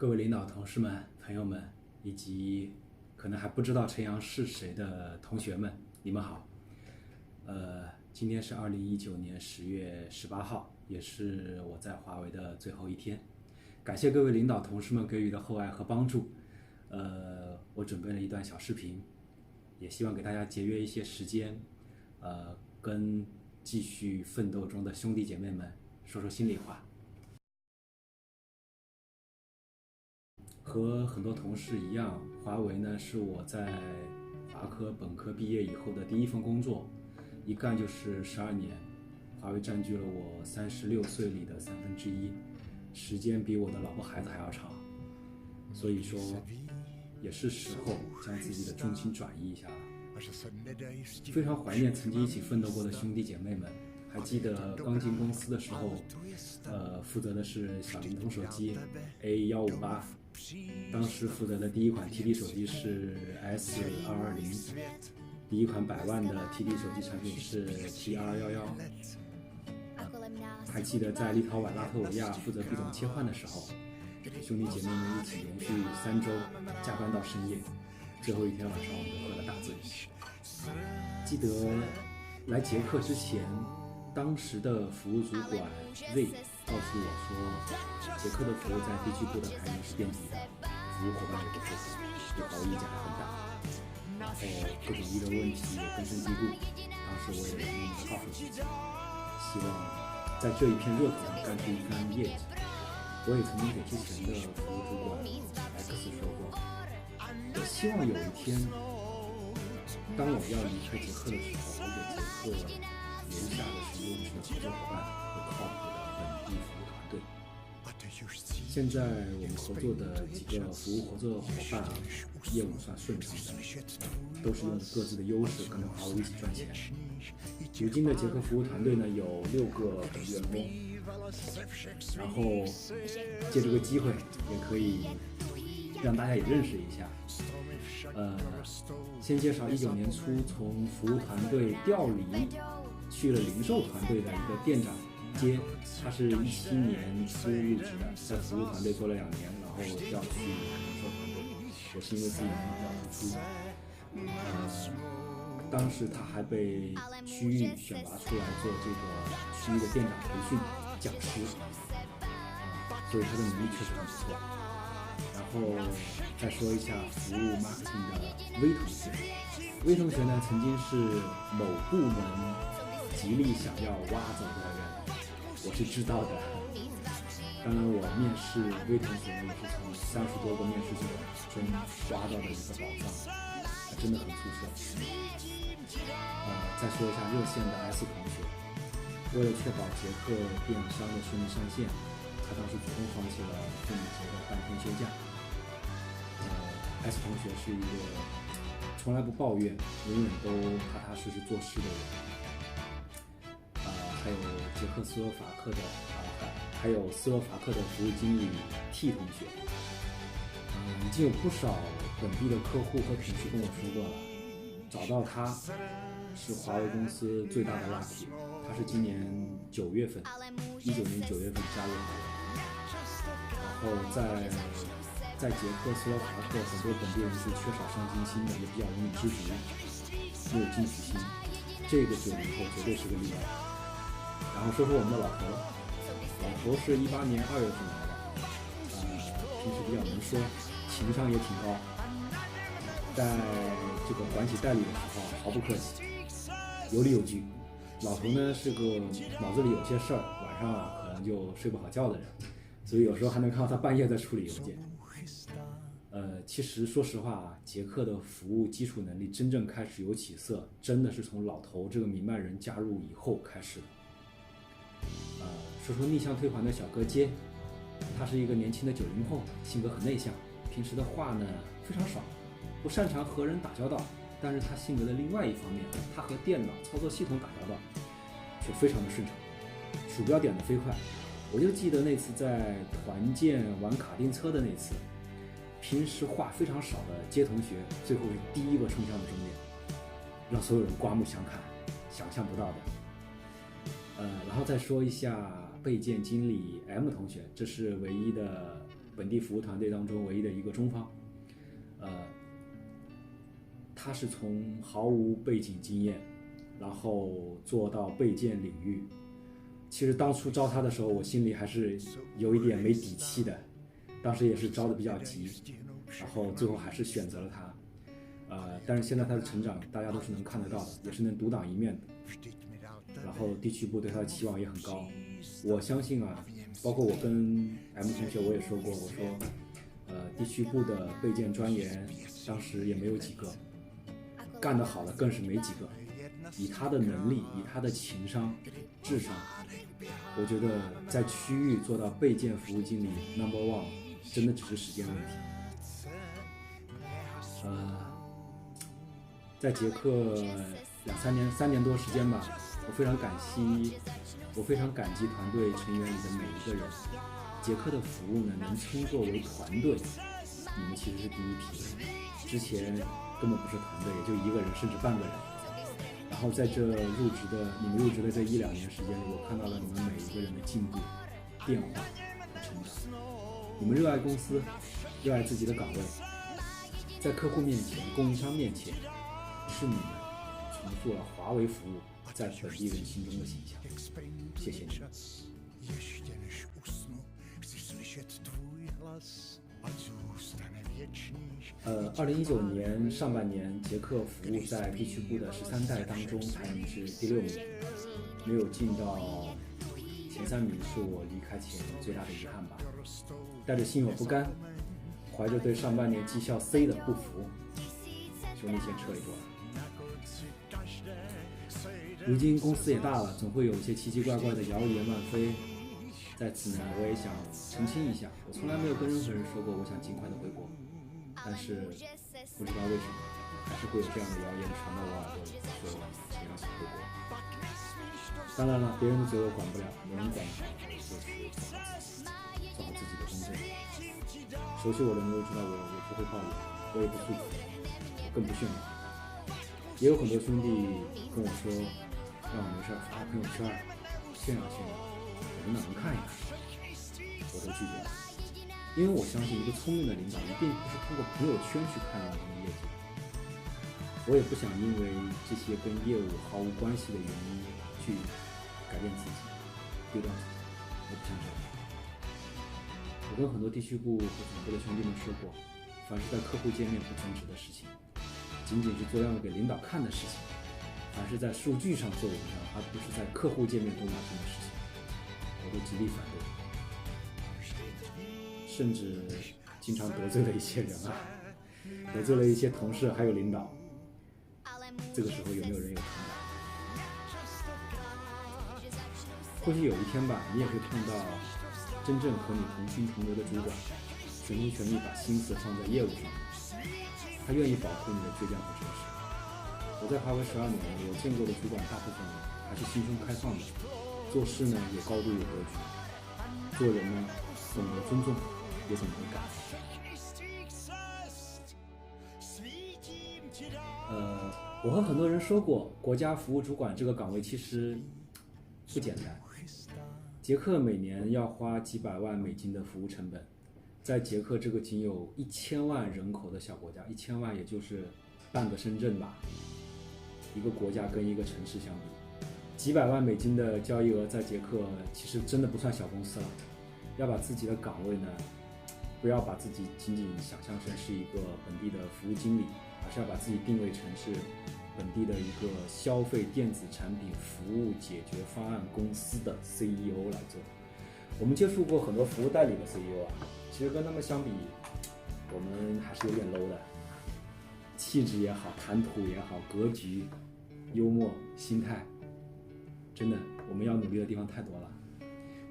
各位领导、同事们、朋友们，以及可能还不知道陈阳是谁的同学们，你们好。今天是2019年10月18号，也是我在华为的最后一天。感谢各位领导、同事们给予的厚爱和帮助。我准备了一段小视频，也希望给大家节约一些时间，跟继续奋斗中的兄弟姐妹们说说心里话。和很多同事一样，华为呢是我在华科本科毕业以后的第一份工作，一干就是12年。华为占据了我36岁里的1/3，时间比我的老婆孩子还要长，所以说也是时候将自己的重心转移一下了。非常怀念曾经一起奋斗过的兄弟姐妹们。还记得刚进公司的时候，负责的是小灵通手机 A158，当时负责的第一款 TD 手机是 S220，第一款100万的 TD 手机产品是 TR11。还记得在立陶宛拉脱维亚负责币种切换的时候，兄弟姐妹们一起连续3周加班到深夜，最后一天晚上我们就喝了大醉。记得来捷克之前，当时的服务主管 Z 告诉我说，捷克的服务在地区部的排名是垫底的，服务伙伴也不错，对华为意见还很大，然后各种医疗问题也根深蒂固。当时我也默默地告诉自己，希望在这一片热土上干出一番业绩。我也曾经给之前的服务主管 X 说过，我希望有一天，当我要离开捷克的时候，我给捷克留下的是优质的合作伙伴和靠谱的本地服务团队。现在我们合作的几个服务合作伙伴业务算顺畅的，都是用各自的优势跟着华为一起赚钱。如今的捷克服务团队呢有6个员工，然后借这个机会也可以让大家也认识一下。先介绍19年初从服务团队调离去了零售团队的一个店长接，他是17年初入职的，在服务团队做了2年，然后调去零售团队。也是因为自己能力比较突出，当时他还被区域选拔出来做这个区域的店长培训讲师，所以他的能力确实很不错。然后再说一下服务 marketing 的魏同学。魏同学呢，曾经是某部门极力想要挖走的人，我是知道的。当然，我面试魏同学呢，也是从30多个面试者中挖到的一个宝藏，他真的很出色。再说一下热线的 S 同学，为了确保捷克电商的顺利上线，他当时主动放弃了父母节的半天休假。S 同学是一个从来不抱怨，永远都踏踏实实做事的人。还有捷克斯洛伐克的还有斯洛伐克的服务经理 T 同学。已经有不少本地的客户和同事跟我说过了，找到他是华为公司最大的拉铁。他是今年9月份，19年9月份加入华为，然后在捷克斯洛伐克，很多本地人是缺少上进心的，也比较容易知足，没有进取心，这个90后绝对是个例外。然后说说我们的老头，老头是18年2月份来的，平时比较能说，情商也挺高，在这个管起代理的时候毫不客气，有理有据。老头呢是个脑子里有些事儿，晚上可能就睡不好觉的人，所以有时候还能看到他半夜在处理邮件。其实说实话，捷克的服务基础能力真正开始有起色，真的是从老头这个明白人加入以后开始的。说说逆向退还的小哥接，他是一个年轻的90后，性格很内向，平时的话呢非常少，不擅长和人打交道，但是他性格的另外一方面，他和电脑操作系统打交道却非常的顺畅，鼠标点的飞快。我就记得那次在团建玩卡丁车的那次，平时话非常少的接同学，最后是第一个冲向了终点，让所有人刮目相看，想象不到的。然后再说一下备件经理 M 同学，这是唯一的本地服务团队当中唯一的一个中方，他是从毫无背景经验，然后做到备件领域。其实当初招他的时候，我心里还是有一点没底气的，当时也是招的比较急，然后最后还是选择了他。但是现在他的成长大家都是能看得到的，也是能独当一面的。然后地区部对他的期望也很高，我相信啊，包括我跟 M 同学我也说过，我说，地区部的备件专员当时也没有几个，干得好的更是没几个。以他的能力，以他的情商、智商，我觉得在区域做到备件服务经理 No.1， 真的只是时间问题。在捷克3年多时间吧，我非常感激团队成员里的每一个人。捷克的服务呢，能称作为团队，你们其实是第一批，之前根本不是团队，也就一个人甚至半个人。然后在你们入职的这1-2年时间里，我看到了你们每一个人的进步、变化和成长。你们热爱公司，热爱自己的岗位，在客户面前、供应商面前，是你们重塑了华为服务在本地人心中的形象。谢谢你们。2019年上半年，捷克服务在地区部的13代当中排名是第6名，没有进到前3名，是我离开前最大的遗憾吧。带着心有不甘，怀着对上半年绩效 C 的不服，兄弟先撤一波。如今公司也大了，总会有一些奇奇怪怪的谣言乱飞。在此呢，我也想澄清一下，我从来没有跟任何人说过我想尽快的回国，但是不知道为什么，还是会有这样的谣言传到我耳朵里，说我要想回国。当然了，别人的嘴我管不了，能管好就是做好自己的工作。熟悉我的人都知道我不会抱怨，我也不诉苦，更不炫耀。也有很多兄弟跟我说，让我没事发朋友圈炫耀炫耀，我们哪能看一看？我都拒绝了，因为我相信一个聪明的领导一定不是通过朋友圈去看你们的业绩。我也不想因为这些跟业务毫无关系的原因去改变自己、丢掉自己，我不想这样。我跟很多地区部和总部的兄弟们说过，凡是在客户界面不争执的事情，仅仅是做样给领导看的事情，凡是在数据上做文章，而不是在客户界面中完成的事情，我都极力反对，甚至经常得罪了一些人啊，得罪了一些同事还有领导。这个时候有没有人有同感？或许有一天吧，你也会碰到真正和你同心同德的主管，全心全意把心思放在业务上面，他愿意保护你的倔强和诚实。我在华为12年，我见过的主管大部分还是心胸开放的，做事呢也高度有格局，做人呢懂得尊重，也懂得感恩。我和很多人说过，国家服务主管这个岗位其实不简单。捷克每年要花几百万美金的服务成本，在捷克这个仅有1000万人口的小国家，1000万也就是半个深圳吧，一个国家跟一个城市相比，几百万美金的交易额在捷克其实真的不算小公司了。要把自己的岗位呢，不要把自己仅仅想象成是一个本地的服务经理，而是要把自己定位成是本地的一个消费电子产品服务解决方案公司的 CEO 来做。我们接触过很多服务代理的 CEO 啊，其实跟他们相比，我们还是有点 low 的，气质也好，谈吐也好，格局、幽默、心态，真的我们要努力的地方太多了。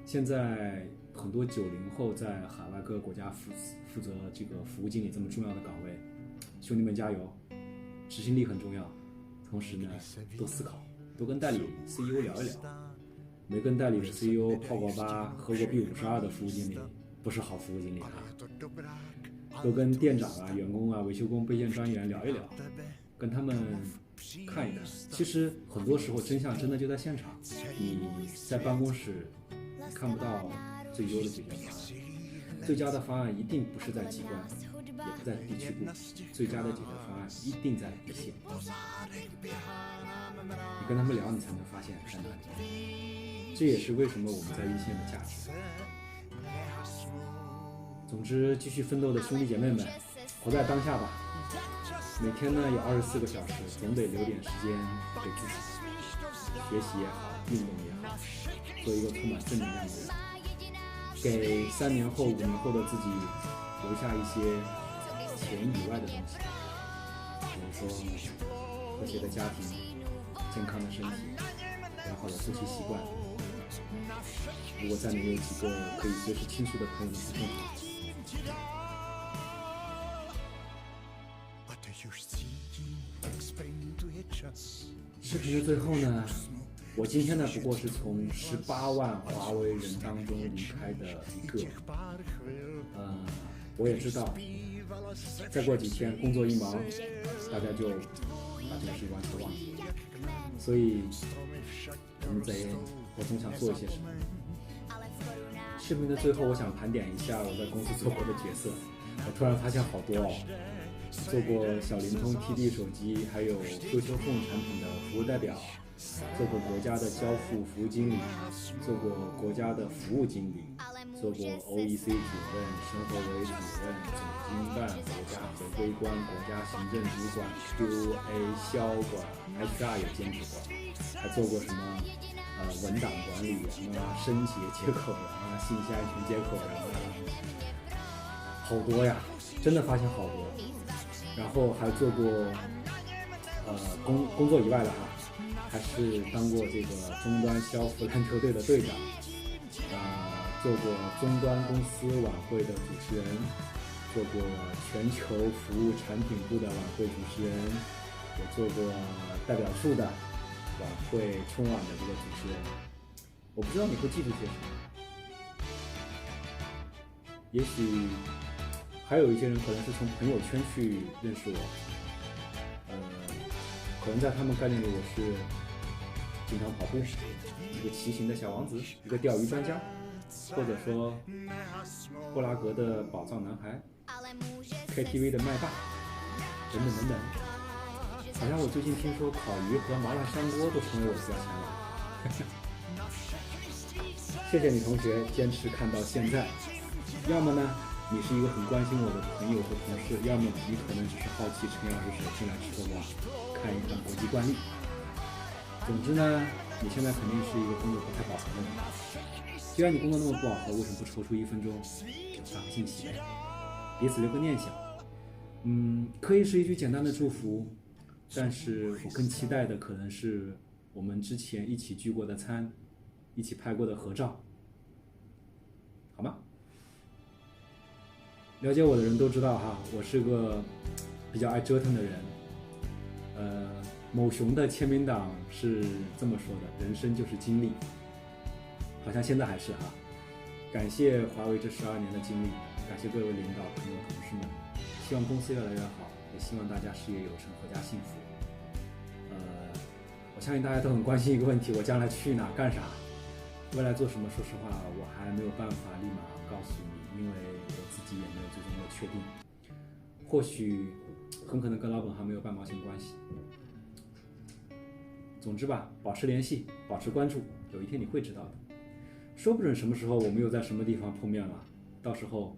现在很多90后在海外各个国家负责这个服务经理这么重要的岗位，兄弟们加油，执行力很重要。同时呢，多思考，多跟代理 CEO 聊一聊。没跟代理的 CEO 泡过吧、喝过 B52的服务经理，不是好服务经理啊。多跟店长啊、员工啊、维修工、备件专员聊一聊，跟他们看一看。其实很多时候真相真的就在现场，你在办公室看不到最优的解决方案，最佳的方案一定不是在机关，也不在地区部，最佳的解决方案一定在一线。你跟他们聊，你才能发现在哪里。这也是为什么我们在一线的价值。总之，继续奋斗的兄弟姐妹们，活在当下吧。每天呢有24个小时，总得留点时间给自己，学习也好，运动也好，做一个充满正能量的人，给3年后、5年后的自己留下一些钱以外的东西，比如说和谐的家庭、健康的身体、良好的作息习惯。如果再能有几个可以随时倾诉的朋友，那是更好。视频的最后呢，我今天呢不过是从18万华为人当中离开的一个。我也知道，再过几天工作一忙，大家就把这个事完全忘记了。所以，我总想做一些什么。视频的最后，我想盘点一下我在公司做过的角色。我突然发现好多哦。做过小灵通 TD 手机还有 QQ Phone 产品的服务代表，做过国家的交付服务经理，做过国家的服务经理，做过 OEC 主任、生活维主任、总经办、国家合规官、国家行政主管、QA 销管、HR 也兼职过，还做过什么文档管理员啊、升级接口员啊、信息安全接口员啊，好多呀，真的发现好多。然后还做过工作以外的还是当过这个终端消服篮球队的队长，做过终端公司晚会的主持人，做过全球服务产品部的晚会主持人，也做过代表处的晚会春晚的这个主持人。我不知道你会记住些什么，也许还有一些人可能是从朋友圈去认识我，可能在他们概念里我是经常跑步，一个骑行的小王子，一个钓鱼专家，或者说布拉格的宝藏男孩， KTV 的麦霸，等等等等。好像我最近听说烤鱼和麻辣香锅都成为我的标签了。谢谢你同学坚持看到现在，要么呢你是一个很关心我的朋友和同事，要么你可能只是好奇陈老师是进来吃个瓜，看一看国际惯例。总之呢，你现在肯定是一个工作不太饱和的人。既然你工作那么不饱和，为什么不抽出1分钟发个信息？彼此留个念想。可以是一句简单的祝福，但是我更期待的可能是我们之前一起聚过的餐，一起拍过的合照，好吗？了解我的人都知道我是个比较爱折腾的人。某熊的签名档是这么说的：人生就是经历，好像现在还是感谢华为这12年的经历，感谢各位领导、朋友、同事们，希望公司越来越好，也希望大家事业有成，阖家幸福。我相信大家都很关心一个问题：我将来去哪干啥？未来做什么？说实话，我还没有办法立马告诉你，因为我自己也没有最终的确定。或许很可能跟老本行没有半毛钱关系。总之吧，保持联系，保持关注，有一天你会知道的。说不准什么时候我们又在什么地方碰面了，到时候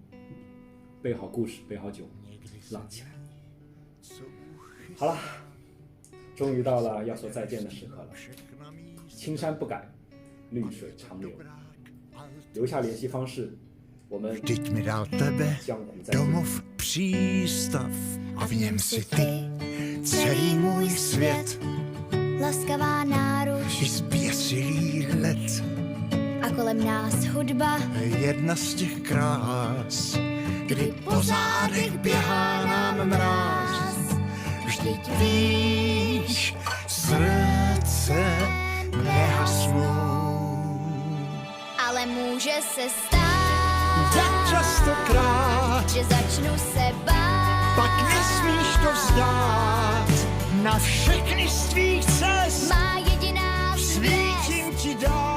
备好故事，备好酒，浪起来。好了，终于到了要说再见的时刻了。青山不改，绿水长流，留下联系方式，我们江湖再见。Přístav a v něm si ty, celý můj svět, laskavá náruč i zběsilý hled, a kolem nás hudba, jedna z těch krás, kdy po zádech běhá nám mráz. Vždyť víš, srdce nehasnou, ale může se stát, tak častokrát, že začnu se bát, pak nesmíš to vzdát. Na všechny z tvých cest má jediná svítím ti dál.